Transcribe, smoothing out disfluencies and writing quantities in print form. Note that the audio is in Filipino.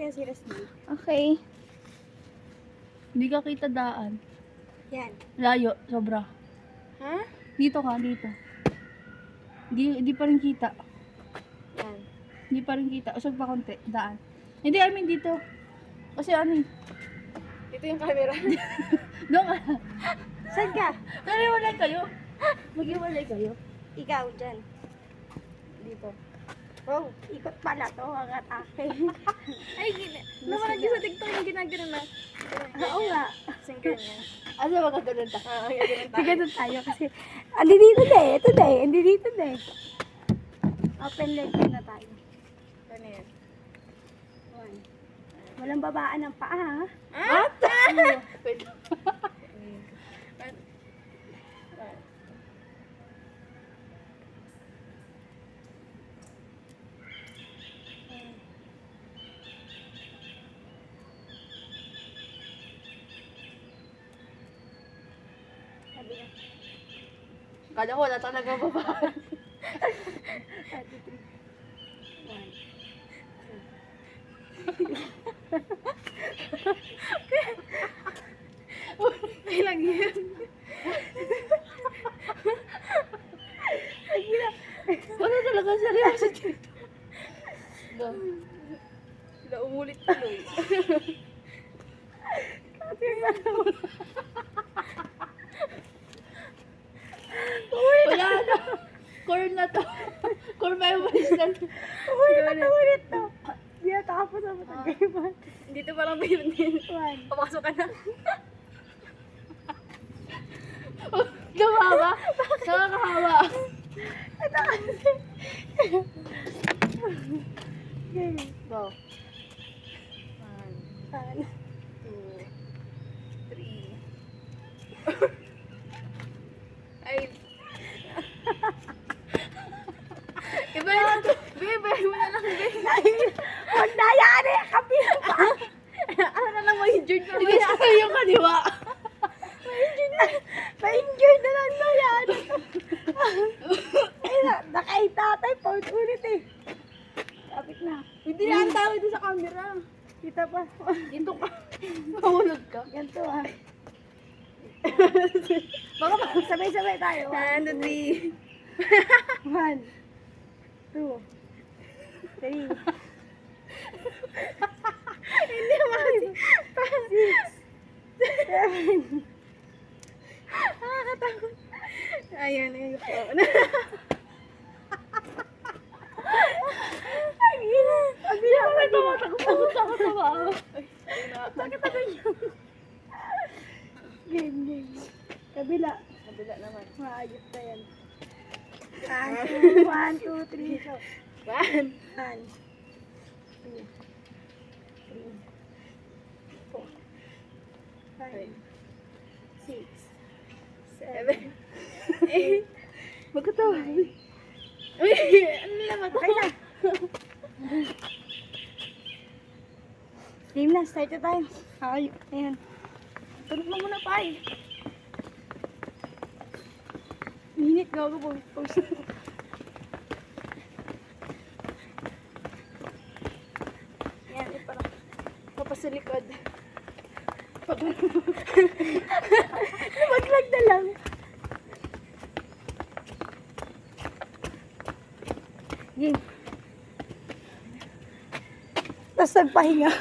kaya si Rasmi. Okay. Hindi ka kita daan. Yan. Layo, sobra. Ha? Dito ka, dito. Di pa rin kita. Yan. Hindi pa rin kita. Usog pa konti, daan. Hindi, I mean dito. Kasi ano eh. Ito yung camera. Doon ka. Saan ka? Naliwalay kayo. Mag-iwalay kayo. Ikaw dyan. Dito. Oh, ikot pala to ang atake. Ay, naman lagi sa TikTok yung ginagano na. Oo nga. Singkir niya. Ano magkaganon ta? Ganun tayo kasi andi dito na eh. Ito na eh. Andi dito na eh. Open leg na tayo. Ano yan? One. Walang babaan ng paa ha? What? Wait. Sabi na. Kala ko wala talaga babaan. 1, 2, 3. 1. Ilang yan? Wala talaga seryoso dito. Go. Sila umulit tuloy. Wala na. Corn na to. Corn pa yung balis na. Ulit to. Di na tapos ang matagayman. Dito parang mayroon din. 1. Papasok ka na. Gawawa. Nakakahawa. Ito kasi. Go. 1, 2, 3. Ay. Iba na to. Bebe, mo na lang. Huwag na yan eh. Kapila pa. Ano na lang ma-injured ka. Hindi sa yung kaliwa. Ma-injured na. Ma-injured na lang na yan. Ay, nakaitatay. Paulit-ulit eh. Kapit na. Hindi na ang tawid sa camera. Kita pa. Dito ka. Mahulog ka. Ganito ah. Baka Sabay-sabay tayo. 1, 2, 3. 1, 2, 3. Hindi naman. 6, 7. Nakakatakot. Ayan, ayun. Ang ina. Ang ina. takot. Bakit ako yun? Game. Kabila. Kabila naman. Maayos na yan. 1, 2, 3. 1, 2, 3, 4, 5, 6, 7, 8. Magkatawa. Uy! Ano naman? Okay na. Game na. Start na tayo. Ay, ayan. Tulog mo muna pa eh. Minute gago po. Pause. Yan, parang papasilikod. Maglag na lang. Game. Tapos nagpahinga.